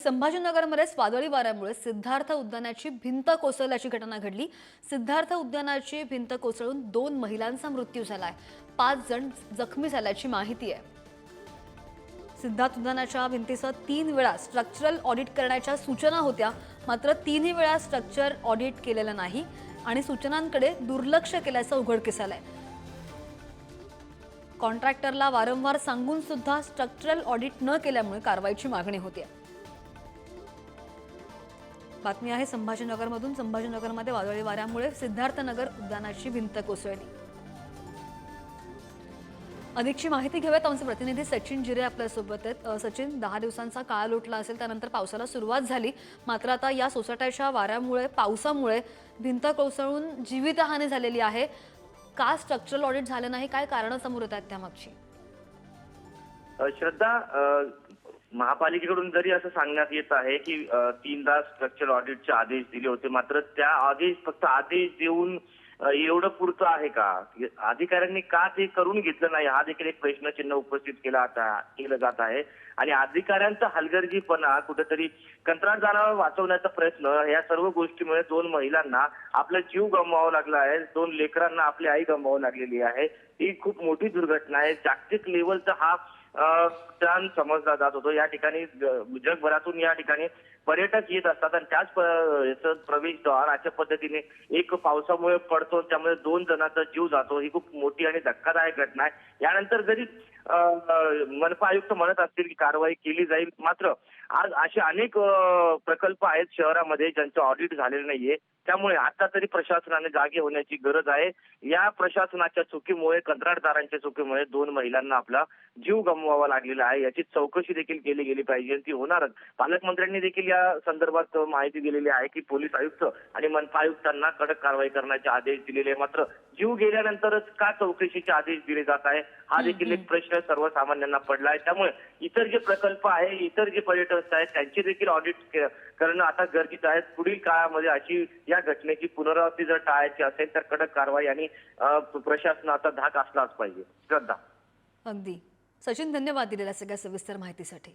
संभाजीनगरमध्ये वादळी वाऱ्यामुळे सिद्धार्थ उद्यानाची भिंत कोसळल्याची घटना घडली। सिद्धार्थ उद्यानाची भिंत कोसळून 2 महिलांचा मृत्यू झालाय। 5 जण जखमी झाल्याची माहिती आहे। सिद्धार्थ उद्यानाच्या भिंतीसह 3 वेळा स्ट्रक्चरल ऑडिट करण्याच्या सूचना होत्या, मात्र 3ही वेळा स्ट्रक्चर ऑडिट केलेलं नाही आणि सूचनांकडे दुर्लक्ष केल्याचं उघडकीस आलंय। कॉन्ट्रॅक्टरला वारंवार सांगून सुद्धा स्ट्रक्चरल ऑडिट न केल्यामुळे कारवाईची मागणी होती। बातमी आहे संभाजीनगरमधून। संभाजीनगरमध्ये वादळी वाऱ्यामुळे सिद्धार्थनगर उद्यानाची भिंत कोसळली। अधिकची माहिती घेऊयात, आमचे प्रतिनिधी सचिन जिरे आपल्या सोबत आहेत। सचिन, 10 दिवसांचा काळ लोटला असेल, त्यानंतर पावसाला सुरुवात झाली, मात्र आता या सोसाट्याच्या वाऱ्यामुळे पावसामुळे भिंत कोसळून जीवितहानी झालेली आहे। का स्ट्रक्चरल ऑडिट झालं नाही, काय कारण समोर येत आहेत त्यामागची? श्रद्धा, महापालिकेकडून जरी असं सांगण्यात येत आहे की 3दा स्ट्रक्चरल ऑडिटचे आदेश दिले होते, मात्र त्या फक्त आदेश देऊन एवढं पुरतं आहे का? अधिकाऱ्यांनी का ते करून घेतलं नाही, हा देखील एक प्रश्नचिन्ह उपस्थित केलं जात आहे। आणि अधिकाऱ्यांचा हलगर्जीपणा, कुठेतरी कंत्राटदाराला वाचवण्याचा प्रयत्न, या सर्व गोष्टीमुळे 2 महिलांना आपला जीव गमवावा लागला आहे, 2 लेकरांना आपली आई गमवावी लागलेली आहे। ही खूप मोठी दुर्घटना आहे। जागतिक लेवलचा हा क्षण समजला जात होतो। या ठिकाणी जगभरातून या ठिकाणी पर्यटक येत असतात आणि त्याच प्रवेशद्वार अशा पद्धतीने एक पावसामुळे पडतो, त्यामुळे 2 जणांचा जीव जातो। ही खूप मोठी आणि धक्कादायक घटना आहे। यानंतर जरी मनपा आयुक्त म्हणत असतील की कारवाई केली जाईल, मात्र आज असे अनेक प्रकल्प आहेत शहरामध्ये ज्यांचं ऑडिट झालेलं नाहीये। त्यामुळे आता तरी प्रशासनाने जागे होण्याची गरज आहे। या प्रशासनाच्या चुकीमुळे, कंत्राटदारांच्या चुकीमुळे 2 महिलांना आपला जीव गमवावा लागलेला आहे। याची चौकशी देखील केली गेली पाहिजे, ती होणारच। पालकमंत्र्यांनी देखील या संदर्भात माहिती दिलेली आहे की पोलीस आयुक्त आणि मनपा आयुक्तांना कडक कारवाई करण्याचे आदेश दिलेले आहे। मात्र जीव गेल्यानंतरच का चौकशीचे आदेश दिले जात आहे, हा देखील एक प्रश्न सर्वसामान्यांना पडला आहे। त्यामुळे इतर जे प्रकल्प आहे, इतर जे पर्यटन स्थळ आहेत, त्यांची देखील ऑडिट करणं आता गरजेचं आहे। पुढील काळामध्ये अशी या घटनेची पुनरावृत्ती जर टाळायची असेल तर कडक कारवाई आणि प्रशासनाचा धाक असलाच पाहिजे। श्रद्धा, अगदी सचिन, धन्यवाद दिलेल्या सगळ्या सविस्तर माहितीसाठी।